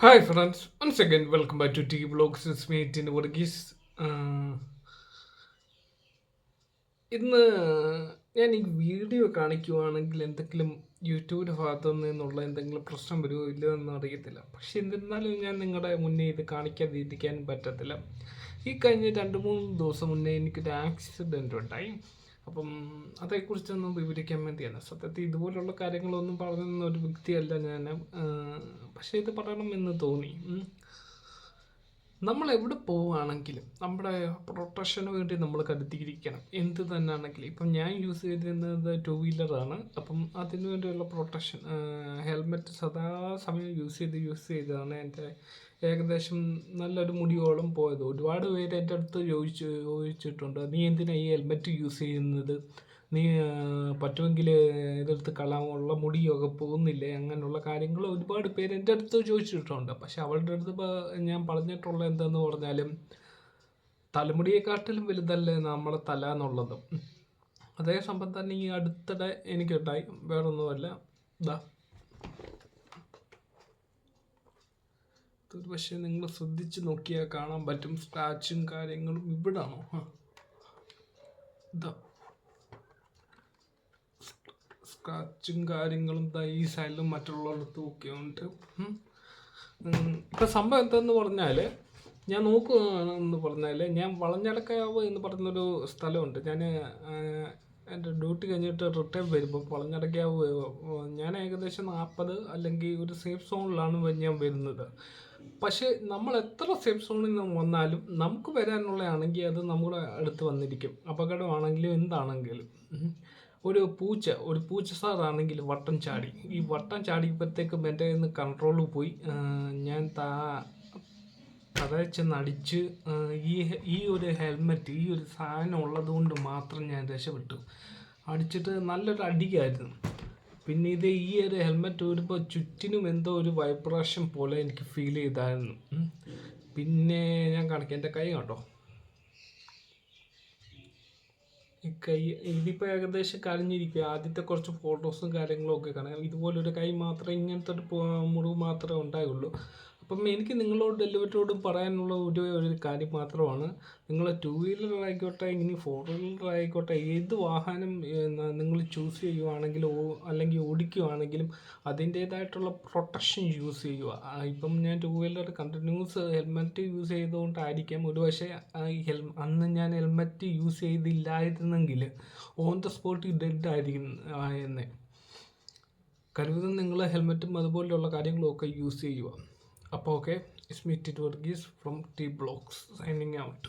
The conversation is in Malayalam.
Hi friends, once again welcome back to T Vlogs. It's me, Tin Varghese. ഇന്ന് ഞാൻ ഈ വീഡിയോ കാണിക്കുവാണെങ്കിൽ എന്തെങ്കിലും യൂട്യൂബിൻ്റെ ഭാഗത്തു നിന്നുള്ള എന്തെങ്കിലും പ്രശ്നം വരുമോ ഇല്ലയോ എന്ന് അറിയത്തില്ല. പക്ഷെ എന്നിരുന്നാലും ഞാൻ നിങ്ങളുടെ മുന്നേ ഇത് കാണിക്കാതിരിക്കാൻ പറ്റത്തില്ല. ഈ കഴിഞ്ഞ 2-3 ദിവസം മുന്നേ എനിക്കൊരു ആക്സിഡൻ്റ് ഉണ്ടായി. അപ്പം അതേക്കുറിച്ചൊന്ന് വിവരിക്കാൻ വേണ്ടിയാണ്. സത്യത്തിൽ ഇതുപോലുള്ള കാര്യങ്ങളൊന്നും പറയുന്ന ഒരു വ്യക്തിയല്ല ഞാൻ. പക്ഷേ ഇത് പറയണമെന്ന് തോന്നി. നമ്മൾ എവിടെ പോവുകയാണെങ്കിലും നമ്മുടെ പ്രൊട്ടക്ഷന് വേണ്ടി നമ്മൾ കരുതിയിരിക്കണം. എന്ത് തന്നെ ആണെങ്കിലും ഇപ്പം ഞാൻ യൂസ് ചെയ്തിരുന്നത് 2 വീലറാണ്. അപ്പം അതിനു വേണ്ടിയുള്ള പ്രൊട്ടക്ഷൻ ഹെൽമെറ്റ് സദാസമയം യൂസ് ചെയ്താണ് എൻ്റെ ഏകദേശം നല്ലൊരു മുടിയോളം പോയത്. ഒരുപാട് പേര് എൻ്റെ അടുത്ത് ചോദിച്ചിട്ടുണ്ട്, നീ എന്തിനാണ് ഈ ഹെൽമെറ്റ് യൂസ് ചെയ്യുന്നത്, നീ പറ്റുമെങ്കിൽ ഇതെടുത്ത് കളയാനുള്ള മുടിയൊക്കെ പോകുന്നില്ലേ, അങ്ങനെയുള്ള കാര്യങ്ങൾ ഒരുപാട് പേര് എൻ്റെ അടുത്ത് ചോദിച്ചിട്ടുണ്ട്. പക്ഷെ അവളുടെ അടുത്ത് ഞാൻ പറഞ്ഞിട്ടുള്ള എന്താന്ന് പറഞ്ഞാലും തലമുടിയെക്കാട്ടിലും വലുതല്ലേ നമ്മളെ തല എന്നുള്ളത്. അതേ സംഭവം തന്നെ ഈ അടുത്തിടെ എനിക്കുണ്ടായി. വേറൊന്നുമല്ല, ഇതാ ഇതൊരു പക്ഷേ നിങ്ങൾ ശ്രദ്ധിച്ച് നോക്കിയാൽ കാണാൻ പറ്റും. സ്ക്രാച്ചും കാര്യങ്ങളും ഇവിടാണോ, ഇതാ സ്ക്രാച്ചും കാര്യങ്ങളും ഈ സൈഡിലും മറ്റുള്ളിടത്തും ഒക്കെ ഉണ്ട്. ഇപ്പം സംഭവം എന്താന്ന് പറഞ്ഞാൽ, ഞാൻ നോക്കുകയാണെന്ന് പറഞ്ഞാൽ, ഞാൻ വളഞ്ഞടക്കാവ് എന്ന് പറയുന്നൊരു സ്ഥലമുണ്ട്. ഞാൻ എൻ്റെ ഡ്യൂട്ടി കഴിഞ്ഞിട്ട് റിട്ടേൺ വരുമ്പോൾ വളഞ്ഞടക്കാവ് ഞാൻ ഏകദേശം 40 അല്ലെങ്കിൽ ഒരു സേഫ് സോണിലാണ് ഞാൻ വരുന്നത്. പക്ഷേ നമ്മൾ എത്ര സേഫ് സോണിൽ നിന്ന് വന്നാലും നമുക്ക് വരാനുള്ളതാണെങ്കിൽ അത് നമ്മുടെ അടുത്ത് വന്നിരിക്കും. അപകടമാണെങ്കിലും എന്താണെങ്കിലും. ഒരു പൂച്ച സാറാണെങ്കിൽ വട്ടം ചാടി. ഈ വട്ടം ചാടിയപ്പോഴത്തേക്കും എൻ്റെ കയ്യിൽ നിന്ന് കൺട്രോൾ പോയി. ഞാൻ ചെന്നടിച്ച് ഈ ഒരു ഹെൽമെറ്റ്, ഈ ഒരു സാധനം ഉള്ളത് കൊണ്ട് മാത്രം ഞാൻ രക്ഷപ്പെട്ടു. അടിച്ചിട്ട് നല്ലൊരു അടിയായിരുന്നു. പിന്നെ ഈ ഒരു ഹെൽമെറ്റ് വരുമ്പോൾ ചുറ്റിനും എന്തോ ഒരു വൈബ്രേഷൻ പോലെ എനിക്ക് ഫീൽ ചെയ്തായിരുന്നു. പിന്നെ ഞാൻ കാണിക്കാം, എൻ്റെ കൈ കണ്ടോ, ഈ കൈ ഇതിപ്പോൾ ഏകദേശം കരഞ്ഞിരിക്കുക. ആദ്യത്തെ കുറച്ച് ഫോട്ടോസും കാര്യങ്ങളും ഒക്കെ കാണാം. ഇതുപോലൊരു കൈ മാത്രമേ, ഇങ്ങനത്തെ ഒരു മുറിവ് മാത്രമേ ഉണ്ടായുള്ളൂ. അപ്പം എനിക്ക് നിങ്ങളോട് എല്ലാവരോടും പറയാനുള്ള ഒരു കാര്യം മാത്രമാണ്, നിങ്ങൾ 2 വീലർ ആയിക്കോട്ടെ, ഇനി 4 വീലർ ആയിക്കോട്ടെ, ഏത് വാഹനം നിങ്ങൾ ചൂസ് ചെയ്യുവാണെങ്കിലും അല്ലെങ്കിൽ ഓടിക്കുകയാണെങ്കിലും അതിൻ്റേതായിട്ടുള്ള പ്രൊട്ടക്ഷൻ യൂസ് ചെയ്യുക. ഇപ്പം ഞാൻ 2 വീലർ കണ്ടിന്യൂസ് ഹെൽമെറ്റ് യൂസ് ചെയ്തുകൊണ്ടായിരിക്കാം ഒരു പക്ഷേ അന്ന് ഞാൻ ഹെൽമെറ്റ് യൂസ് ചെയ്തില്ലായിരുന്നെങ്കിൽ ഓൺ ദ സ്പോട്ട് ഡെഡ് ആയിരിക്കും എന്നെ. കഴിവതും നിങ്ങൾ ഹെൽമെറ്റും അതുപോലെയുള്ള കാര്യങ്ങളും ഒക്കെ യൂസ് ചെയ്യുക. അപ്പോൾ okay, it's me tit Varghese from T Vlogs signing out.